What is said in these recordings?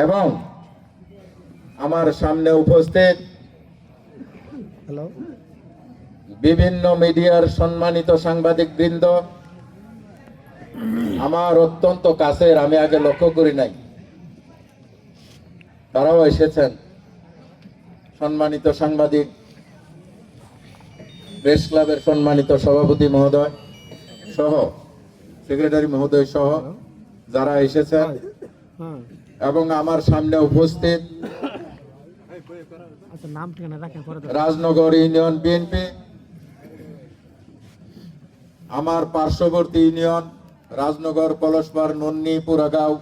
এবং আমার সামনে উপস্থিত বিভিন্ন মিডিয়ার সম্মানিত সাংবাদিক বৃন্দ, আমার অত্যন্ত কাছের, আমি আগে লক্ষ্য করি নাই, তারাও এসেছেন। সম্মানিত সাংবাদিক, প্রেস ক্লাবের সম্মানিত সভাপতি মহোদয় সহ, সেক্রেটারি মহোদয় সহ যারা এসেছেন, এবং আমার সামনে উপস্থিত রাজনগর ইউনিয়ন বিএনপি, আমার পার্শ্ববর্তী ইউনিয়ন রাজনগর, কলসপাড়, নন্নি, পুরাগাঁও,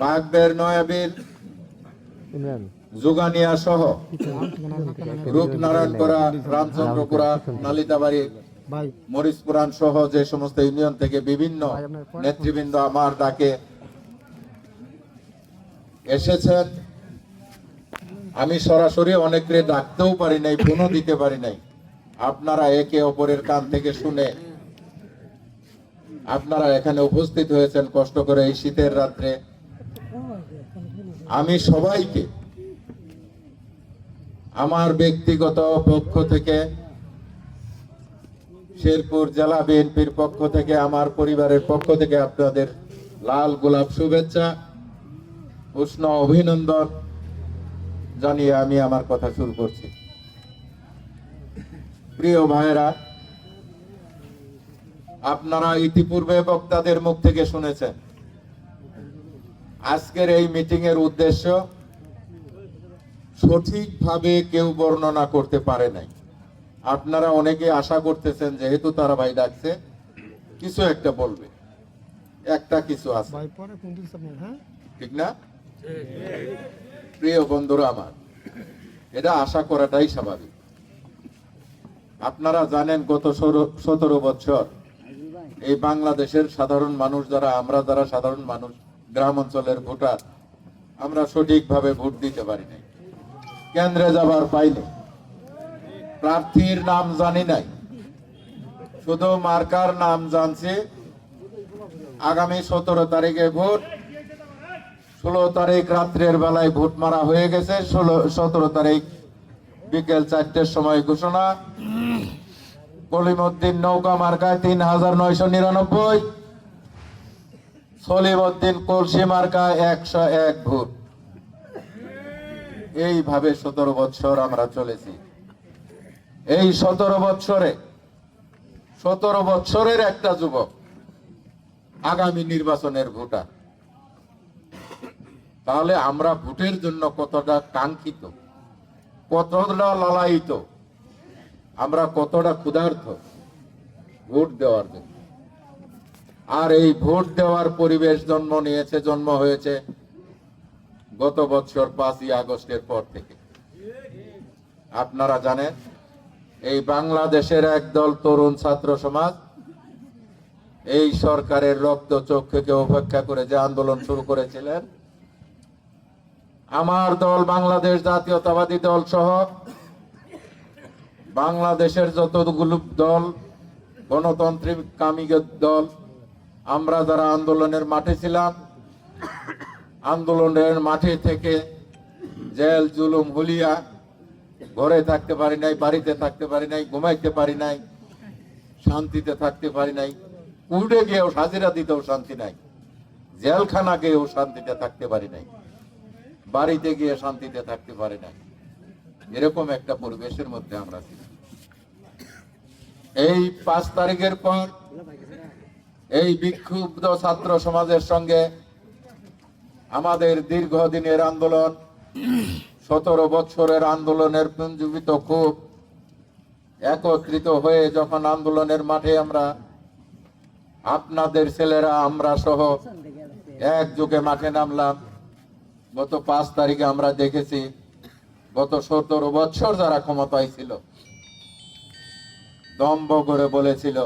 বাগবের, নয়াবিল, জুগানিয়া সহ রূপনারায়ণপুরা, রামচন্দ্রপুরা, নালিতাবাড়ি, মরিচপুরান সহ যে সমস্ত ইউনিয়ন থেকে বিভিন্ন নেতৃবৃন্দ আমার ডাকে এসেছেন। আমি সরাসরি অনেককে ডাকতেও পারি নাই, ফোনও দিতে পারি নাই। আপনারা একে অপরের কান থেকে শুনে আপনারা এখানে উপস্থিত হয়েছেন কষ্ট করে এই শীতের রাত্রে। আমি সবাইকে আমার ব্যক্তিগত পক্ষ থেকে, শেরপুর জেলা বিএনপির পক্ষ থেকে, আমার পরিবারের পক্ষ থেকে আপনাদের লাল গোলাপ শুভেচ্ছা, উষ্ণ অভিনন্দন জানিয়ে আমি আমার কথা শুরু করছি। প্রিয় ভাইয়েরা, আপনারা ইতিপূর্বে বক্তাদের মুখ থেকে শুনেছেন আজকের এই মিটিং এর উদ্দেশ্য সঠিকভাবে কেউ বর্ণনা করতে পারে নাই। আপনারা অনেকে আশা করতেছেন যেহেতু তারা ভাই ডাকছে কিছু একটা বলবে, একটা কিছু আছে, ঠিক না? প্রিয় বন্ধুরা আমার, এটা আশা করাটাই স্বাভাবিক। আপনারা জানেন গত 17 বছর এই বাংলাদেশের সাধারণ মানুষ যারা, আমরা যারা সাধারণ মানুষ, গ্রাম অঞ্চলের ভোটার, আমরা সঠিকভাবে ভোট দিতে পারি নাই, কেন্দ্রে যাবার পাইনি, প্রার্থীর নাম জানি নাই, শুধু মার্কার নাম জানছি। আগামী 17 তারিখে ভোট, 16 তারিখ রাত্রের বেলায় ভোট মারা হয়ে গেছে, 17 তারিখ বিকেল 4টের সময় ঘোষণা। কলিমউদ্দিন নৌকা মার্কায় 3999, সলিমউদ্দিন কলসি মার্কায় 101 ভোট। এইভাবে 17 বছর আমরা চলেছি। এই 17 বছরের একটা যুবক আগামী নির্বাচনের ভোটার। তাহলে আমরা ভোটের জন্য কতটা কাঙ্ক্ষিত, কতটা লালায়িত, আমরা কতটা ক্ষুধার্ত ভোট দেওয়ার জন্য। আর এই ভোট দেওয়ার পরিবেশ জন্ম হয়েছে গত বছর 5ই আগস্টের পর থেকে। আপনারা জানেন এই বাংলাদেশের একদল তরুণ ছাত্র সমাজ এই সরকারের রক্ত চক্ষুকে উপেক্ষা করে যে আন্দোলন শুরু করেছিলেন, আমার দল, বাংলাদেশ জাতীয়তাবাদী দল সহ বাংলাদেশের যতগুলো দল, গণতান্ত্রিক কামী দল, আমরা যারা আন্দোলনের মাঠে ছিলাম, আন্দোলনের মাঠে থেকে জেল জুলুম হুলিয়া, ঘরে থাকতে পারি নাই, বাড়িতে থাকতে পারি নাই, ঘুমাইতে পারি নাই, শান্তিতে থাকতে পারি নাই, উঠে গিয়েও হাজিরা দিতেও শান্তি নাই, জেলখানা গিয়েও শান্তিতে থাকতে পারি নাই, বাড়িতে গিয়ে শান্তিতে থাকতে পারি নাই। এরকম একটা পরিবেশের মধ্যে আমরা ছিলাম। এই 5 তারিখের পর এই বিক্ষুব্ধ ছাত্র সমাজের সঙ্গে আমাদের দীর্ঘদিনের আন্দোলন, 17 বছরের আন্দোলনের পুঞ্জীবিত ক্ষোভ একত্রিত হয়ে যখন আন্দোলনের মাঠে আমরা, আপনাদের ছেলেরা, আমরা সহ একযোগে মাঠে নামলাম। গত 5 তারিখে আমরা দেখেছি গত 17 বছর যারা ক্ষমতায় ছিল দম্ভ করে বলেছিল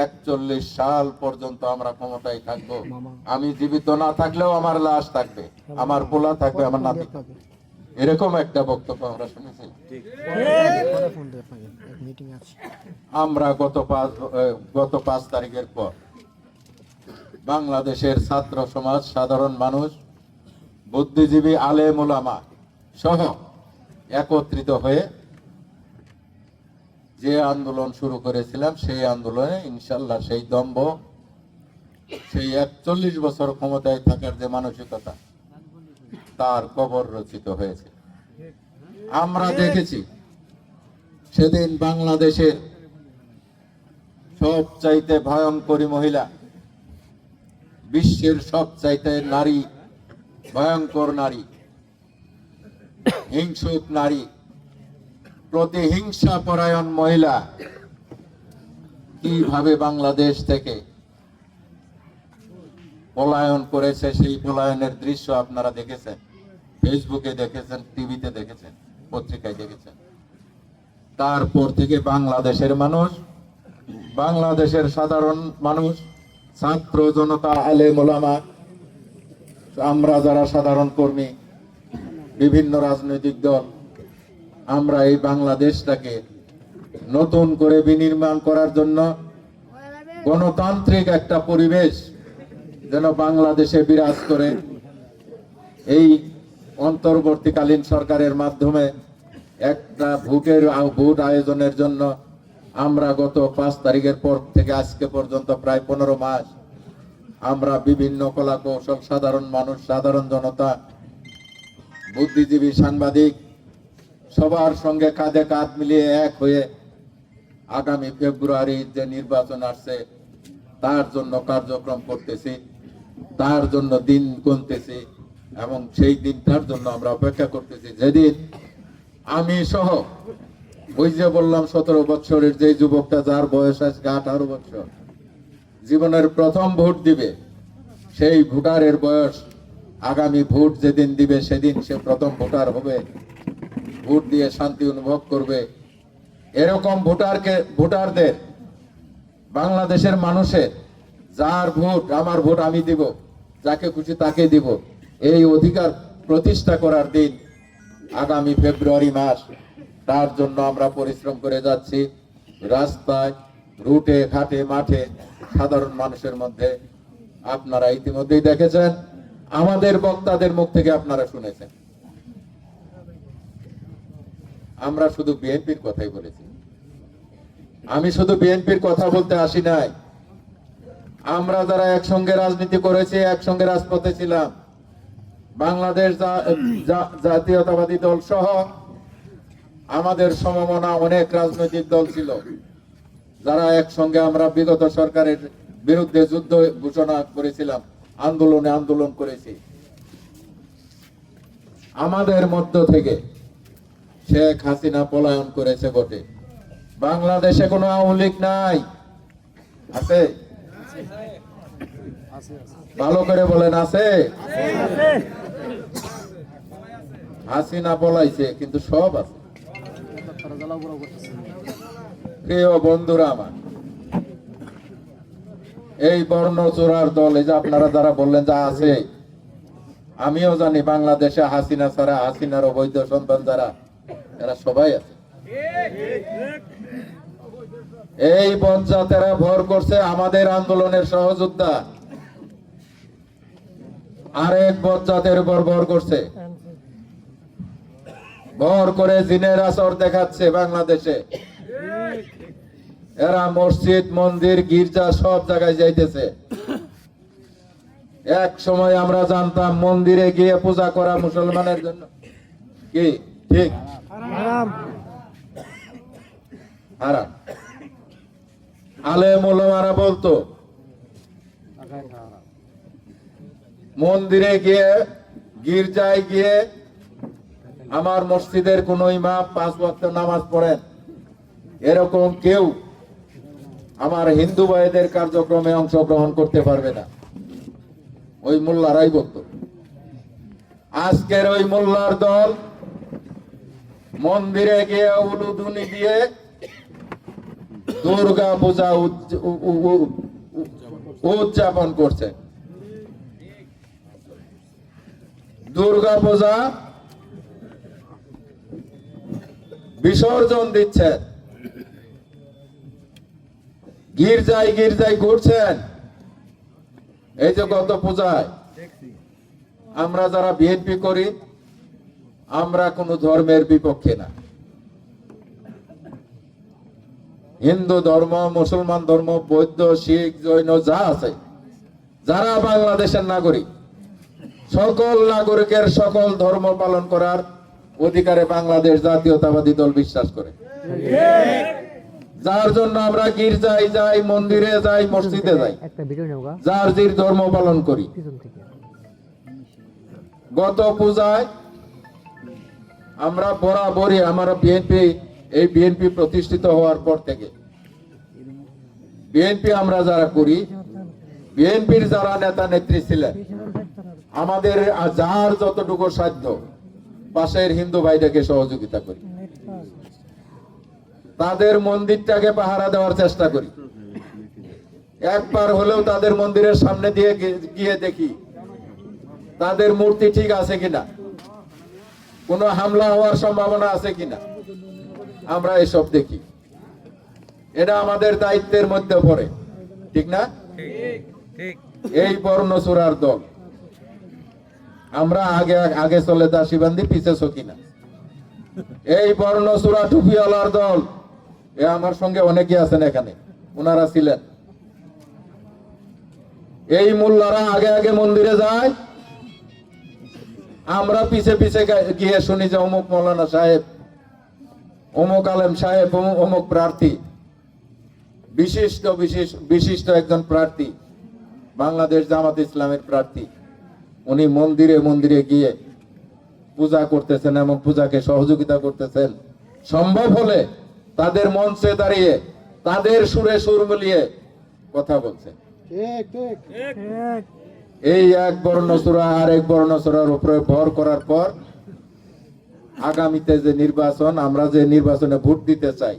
41 সাল পর্যন্ত আমরা ক্ষমতায় থাকবো, আমি জীবিত না থাকলেও আমার লাশ থাকবে, আমার পোলা থাকবে, আমার নাতি থাকবে, এরকম একটা বক্তব্য আমরা শুনেছি। আমরা গত 5 তারিখের পর বাংলাদেশের ছাত্র সমাজ, সাধারণ মানুষ, বুদ্ধিজীবী, আলেম ওলামা সহ একত্রিত হয়ে যে আন্দোলন শুরু করেছিলাম, সেই আন্দোলনে ইনশাল্লাহ সেই দম্ভ, সেই 41 বছর ক্ষমতায় থাকার যে মানসিকতা, তার কবর রচিত হয়েছে। আমরা দেখেছি সেদিন বাংলাদেশের সবচাইতে ভয়ঙ্করী মহিলা, বিশ্বের সবচাইতে নারী, ভয়ঙ্কর নারী, হিংসুক নারী, প্রতিহিংসা পরায়ণ মহিলা কিভাবে বাংলাদেশ থেকে পলায়ন করেছে, সেই পলায়নের দৃশ্য আপনারা দেখেছেন, ফেসবুকে দেখেছেন, টিভিতে দেখেছেন, পত্রিকায় দেখেছেন। তারপর থেকে বাংলাদেশের মানুষ, বাংলাদেশের সাধারণ মানুষ, ছাত্র জনতা, আলেম ওলামা, আমরা যারা সাধারণ কর্মী, বিভিন্ন রাজনৈতিক দল, আমরা এই বাংলাদেশটাকে নতুন করে বিনির্মাণ করার জন্য গণতান্ত্রিক একটা পরিবেশ যেন বাংলাদেশে বিরাজ করে, এই অন্তর্বর্তীকালীন সরকারের মাধ্যমে একটা ভোট আয়োজনের জন্য আমরা গত 5 তারিখের পর থেকে আজকে পর্যন্ত প্রায় 15 মাস আমরা বিভিন্ন কলা কৌশল, সাধারণ মানুষ, সাধারণ জনতা, বুদ্ধিজীবী, সাংবাদিক সবার সঙ্গে কাঁধে কাঁধ মিলিয়ে এক হয়ে আগামী ফেব্রুয়ারির যে নির্বাচন আসছে তার জন্য কার্যক্রম করতেছি, তার জন্য দিন গুনতেছি এবং সেই দিনটার জন্য আমরা অপেক্ষা করতেছি, যেদিন আমি সহ ওই যে বললাম 17 বছরের যে যুবকটা, যার বয়স আজকে 18 বছর, জীবনের প্রথম ভোট দিবে, সেই ভোটারের বয়স আগামী ভোট যেদিন দিবে সেদিন সে প্রথম ভোটার হবে, ভোট দিয়ে শান্তি অনুভব করবে। এরকম ভোটারদের বাংলাদেশের মানুষের, যার ভোট আমার ভোট আমি দিব, যাকে খুশি তাকে দিব, এই অধিকার প্রতিষ্ঠা করার দিন আগামী ফেব্রুয়ারি মাস। তার জন্য আমরা পরিশ্রম করে যাচ্ছি, রাস্তায়, রুটে, ঘাটে, মাঠে, সাধারণ মানুষের মধ্যে। আপনারা ইতিমধ্যেই দেখেছেন, আমাদের বক্তাদের মুখ থেকে আপনারা শুনেছেন, আমরা শুধু বিএনপির কথাই বলেছি। আমি শুধু বিএনপির কথা বলতে আসি নাই, আমরা যারা একসঙ্গে রাজনীতি করেছি, একসঙ্গে রাজপথে ছিলাম, বাংলাদেশ জাতীয়তাবাদী দল সহ আমাদের সমমনা অনেক রাজনৈতিক দল ছিল, যারা একসঙ্গে আমরা বিগত সরকারের বিরুদ্ধে যুদ্ধ ঘোষণা করেছিলাম, আন্দোলন করেছি। আমাদের মধ্য থেকে শেখ হাসিনা পলায়ন করেছে বটে, বাংলাদেশে কোনো আওয়ামী লীগ নাই, আছে? ভালো করে বলেন, আছে? হাসিনা পলাইছে কিন্তু সব আছে। প্রিয় বন্ধুরা আমার, এই বর্ণচোরার দল, এই যে আপনারা যারা বললেন যা আছে, আমিও জানি বাংলাদেশে হাসিনা ছাড়া, হাসিনার অবৈধ সন্তান যারা, এরা সবাই আছে। এই বজ্জাতেরা ভর করছে আমাদের আন্দোলনের সহযোদ্ধা, আরেক বজ্জাতের উপর ভর করছে, ভর করে জিনের আসর দেখাচ্ছে বাংলাদেশে। এরা মসজিদ, মন্দির, গির্জা সব জায়গায় যাইতেছে। এক সময় আমরা জানতাম মন্দিরে গিয়ে পূজা করা মুসলমানের জন্য কি ঠিক? হারাম। আলেম ওলামারা বলতো মন্দিরে গিয়ে, গির্জায় গিয়ে আমার মসজিদের কোন ইমাম 5 ওয়াক্ত নামাজ পড়েন, এরকম কেউ আমার হিন্দু ভাইদের কার্যক্রমে অংশগ্রহণ করতে পারবে না। ওই মোল্লারাই বলতো। আজকের ওই মোল্লার দল মন্দিরে গিয়ে উলুধুনি দিয়ে দুর্গা পূজা উদযাপন করছে, দুর্গা পূজা বিসর্জন দিচ্ছেন, গির্জায় গির্জায় ঘুরছেন। এই যে গত পূজায় আমরা যারা বিএনপি করি, আমরা কোনো ধর্মের বিপক্ষে না। হিন্দু ধর্ম, মুসলমান ধর্ম, বৌদ্ধ, শিখ, জৈন যা আছে, যারা বাংলাদেশের নাগরিক, সকল নাগরিকের সকল ধর্ম পালন করার অধিকারে বাংলাদেশ জাতীয়তাবাদী দল বিশ্বাস করে। যার জন্য আমরা গির্জায় যাই, মন্দিরে যাই, মসজিদে যাই, যার যার ধর্ম পালন করি। গত পূজায় আমরা বরাবরই আমরা বিএনপি প্রতিষ্ঠিত হওয়ার পর থেকে বিএনপি আমরা যারা করি, বিএনপির যারা নেতা নেত্রী ছিলেন, আমাদের যার যতটুকু সাধ্য পাশের হিন্দু ভাইদেরকে সহযোগিতা করি, তাদের মন্দিরটাকে পাহারা দেওয়ার চেষ্টা করি। একবার হলেও তাদের মন্দিরের সামনে দিয়ে গিয়ে দেখি তাদের মূর্তি ঠিক আছে কিনা, কোনো হামলা হওয়ার সম্ভাবনা আছে কিনা, আমরা এসব দেখি। এটা আমাদের দায়িত্বের মধ্যে পড়ে, ঠিক না? এই বর্ণচূড়ার দল আমরা আগে চলে দাসী বান্ধি, পিছে সকি না। এই বর্ণচূড়া টুপিওয়ালার দল, এ আমার সঙ্গে অনেকে আছেন এখানে, ওনারা ছিলেন। এই মোল্লারা আগে মন্দিরে যায়, আমরা পিছে গিয়ে শুনি যে অমুক মৌলানা সাহেব, অমুক আলেম সাহেব, অমুক প্রার্থী, বিশিষ্ট একজন প্রার্থী, বাংলাদেশ জামাত ইসলামের প্রার্থী, উনি মন্দিরে গিয়ে পূজা করতেছেন এবং পূজাকে সহযোগিতা করতেছেন। সম্ভব হলে তাদের মঞ্চে দাঁড়িয়ে তাদের সুরে সুর মিলিয়ে কথা বলছেন। এই এক বর্ণচূড়া আর এক বর্ণচূড়ার উপরে ভর করার পর আগামীতে যে নির্বাচন, আমরা যে নির্বাচনে ভোট দিতে চাই,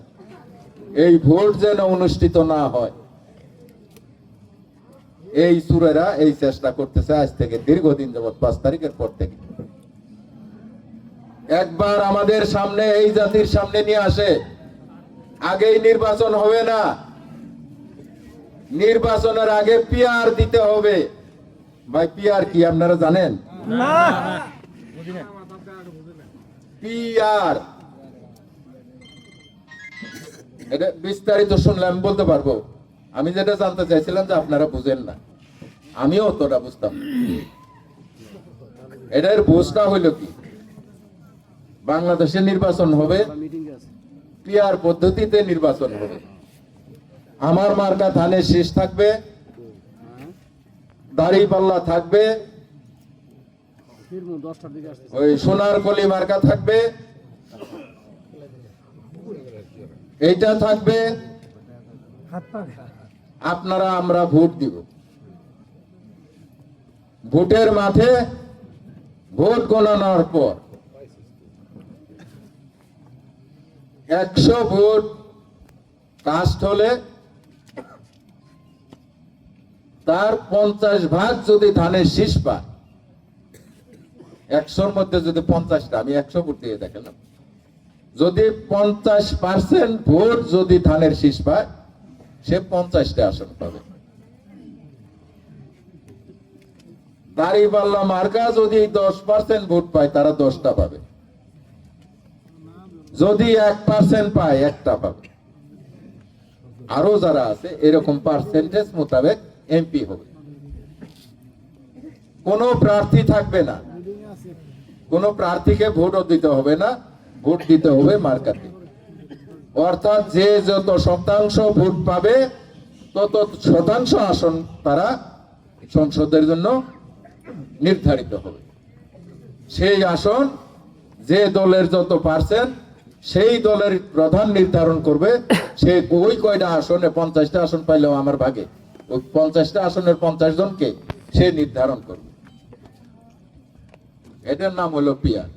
এই ভোট যেন অনুষ্ঠিত না হয়, এই সুরেরা এই চেষ্টা করতেছে আজ থেকে দীর্ঘদিন যাবৎ, 5 তারিখের পর থেকে। একবার আমাদের সামনে, এই জাতির সামনে নিয়ে আসে, আগেই নির্বাচন হবে না, নির্বাচনের আগে পিআর দিতে হবে। ভাই পিআর কি আপনারা জানেন? পিআর এটা বিস্তারিত শুনলে আমি বলতে পারবো। আমি যেটা জানতে চাইছিলাম যে আপনারা বুঝেন না, আমিও অতটা বুঝতাম। এটার বুঝটা হইল কি, বাংলাদেশে নির্বাচন হবে, পিআর পদ্ধতিতে নির্বাচন হবে। আমার মার্কা ধানের শীষ থাকবে, দাড়িপাল্লা থাকবে, ওই সোনার কলি মার্কা থাকবে, এইটা থাকবে। আপনারা আমরা ভোট দিব, ভোটের মাঠে ভোট গণনার পর 100 ভোট কাস্ট হলে তার 50 ভাগ যদি ধানের শীষ পায়, 100-র মধ্যে যদি 50টা, আমি 100 ভোট দিয়ে দেখালাম, যদি 50% ভোট যদি ধানের শীষ পায়, সে 50টা আসন পাবে। দাড়িপাল্লা মার্কা যদি 10% ভোট পায়, তারা 10টা পাবে। যদি 1% পায়, 1টা পাবে। আরো যারা আছে এরকম পার্সেন্টেজ মোতাবেক এমপি হবে। কোন প্রার্থী থাকবে না, কোন প্রার্থীকে ভোটও দিতে হবে না, ভোট দিতে হবে মার্কাতে। অর্থাৎ যে যত শতাংশ ভোট পাবে, তত শতাংশ আসন তারা সংসদের জন্য নির্ধারিত হবে। সেই আসন যে দলের যত পার্সেন্ট, সেই দলের প্রধান নির্ধারণ করবে। সে ওই কয়টা আসনে, 50টা আসন পাইলেও আমার ভাগে, ওই 50টা আসনের 50 জনকে সে নির্ধারণ করবে। এটার নাম হলো পিআর।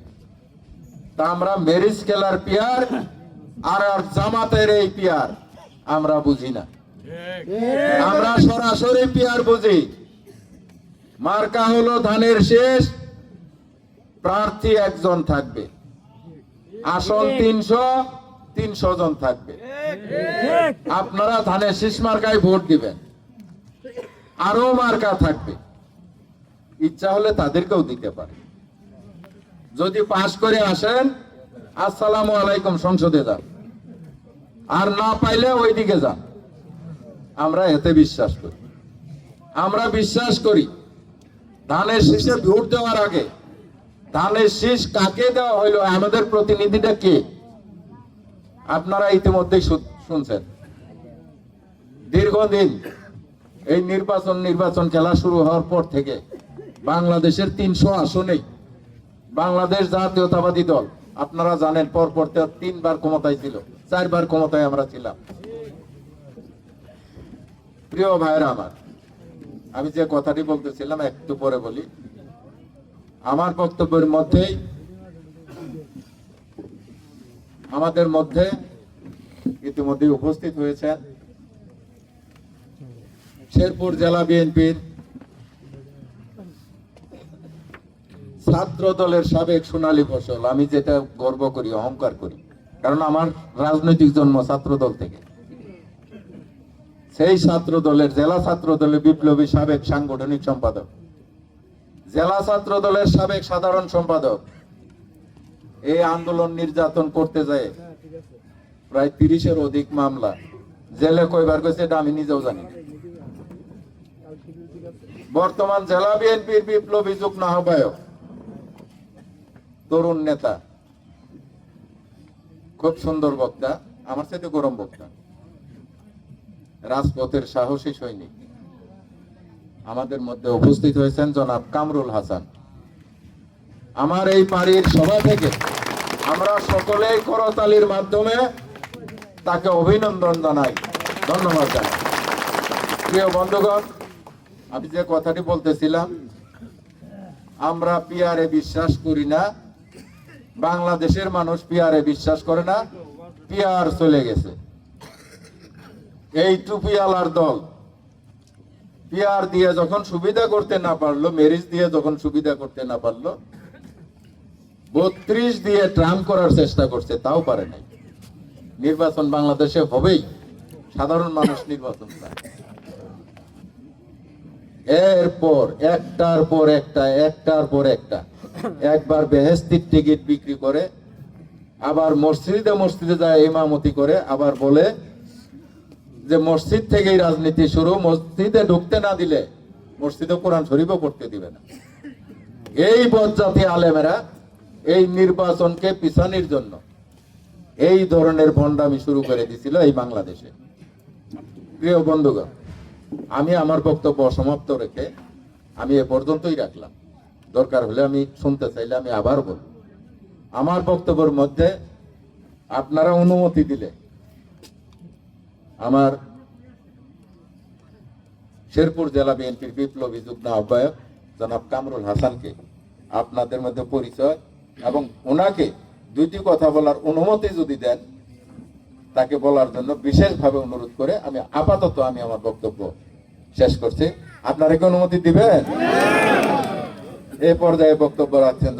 তা আমরা মেরিজ খেলার পিআর আর জামাতের এই পিআর আমরা বুঝি না, আমরা সরাসরি পিআর বুঝি। মার্কা হলো ধানের শীষ, প্রার্থী একজন থাকবে, আসন 300 জন থাকবে। আপনারা ধানের শীষ মার্কায় ভোট দিবেন। আরো মার্কা থাকবে, ইচ্ছা হলে তাদেরকেও দিতে পারে। যদি পাশ করে আসেন, আসসালামু আলাইকুম, সংসদে যান, আর না পাইলে ওইদিকে যান। আমরা এতে বিশ্বাস করি। আমরা বিশ্বাস করি ধানের শীষে ভোট দেওয়ার আগে ধানের শীষ কাকে দেওয়া হইলো, আমাদের প্রতিনিধিটা কে, আপনারা ইতিমধ্যেই শুনছেন। দীর্ঘদিন এই নির্বাচন খেলা শুরু হওয়ার পর থেকে বাংলাদেশের 300 আসনেই বাংলাদেশ জাতীয়তাবাদী দল, আপনারা জানেন, পরপর 3 বার ক্ষমতায় ছিল, 4 বার ক্ষমতায় আমরা ছিলাম। প্রিয় ভাইরা আমার, আমি যে কথাটি বলতেছিলাম একটু পরে বলি। আমার বক্তব্যের মধ্যেই আমাদের মধ্যে ইতিমধ্যে উপস্থিত হয়েছেন শেরপুর জেলা বিএনপির ছাত্র দলের সাবেক সোনালী ফসল। আমি যেটা গর্ব করি, অহংকার করি, কারণ আমার রাজনৈতিক জন্ম ছাত্র দল থেকে। সেই ছাত্র দলের, জেলা ছাত্র দলের বিপ্লবী সাবেক সাংগঠনিক সম্পাদক, জেলা ছাত্র দলের সাবেক সাধারণ সম্পাদক, এই আন্দোলন নির্যাতন করতে যায় প্রায় 30-এর অধিক মামলা, জেলে কয়বার গেছে এটা আমি নিজেও জানি। বর্তমান জেলা বিএনপির বিপ্লবী যুগ্ম আহ্বায়ক, তরুণ নেতা, খুব সুন্দর বক্তা, আমার সাথে গরম বক্তা, রাজপথের সাহসী সৈনিক। আমাদের মধ্যে উপস্থিত হয়েছেন জনাব কামরুল হাসান। আমার এই বাড়ির সভা থেকে আমরা সকলেই করতালির মাধ্যমে তাকে অভিনন্দন জানাই, ধন্যবাদ জানাই। প্রিয় বন্ধুগণ, আমি যে কথাটি বলতেছিলাম, আমরা পিয়ারে বিশ্বাস করি না, বাংলাদেশের মানুষ পিয়ারে বিশ্বাস করে না, পিয়ার চলে গেছে। এই টুপিওয়ালার দল পিয়ার দিয়ে যখন সুবিধা করতে না পারলো, মেরিজ দিয়ে যখন সুবিধা করতে না পারলো, 32 দিয়ে ট্রাম্প করার চেষ্টা করছে, তাও পারে নাই। নির্বাচন বাংলাদেশে হবেই, সাধারণ মানুষ নির্বাচন চায়। এরপর একটার পর একটা একবার বেহেশতির টিকিট বিক্রি করে, আবার মসজিদে যায় ইমামতি করে, আবার বলে যে মসজিদ থেকেই রাজনীতি শুরু, মসজিদে ঢুকতে না দিলে মসজিদে কোরআন শরীফও পড়তে দিবে না। এই বজ্জাতি আলেমেরা এই নির্বাচনকে পিছানোর জন্য এই ধরনের ভণ্ডামি শুরু করে দিয়েছিল এই বাংলাদেশে। প্রিয় বন্ধুগণ, আমি আমার বক্তব্য সমাপ্ত রেখে আমি এ পর্যন্তই রাখলাম। দরকার হলে আমি শুনতে চাইলে আমি আবার বলব। আমার বক্তব্যের মধ্যে আপনারা অনুমতি দিলে আমার শেরপুর জেলা বিএনপির বিপ্লবী যুগ্ম আহ্বায়ক জনাব কামরুল হাসানকে আপনাদের মধ্যে পরিচয় এবং ওনাকে 2টি কথা বলার অনুমতি যদি দেন, তাকে বলার জন্য বিশেষভাবে অনুরোধ করে আমি আপাতত আমার বক্তব্য শেষ করছি। আপনারা কি অনুমতি দিবেন? এই পর্যায়ে বক্তব্য রাখছেন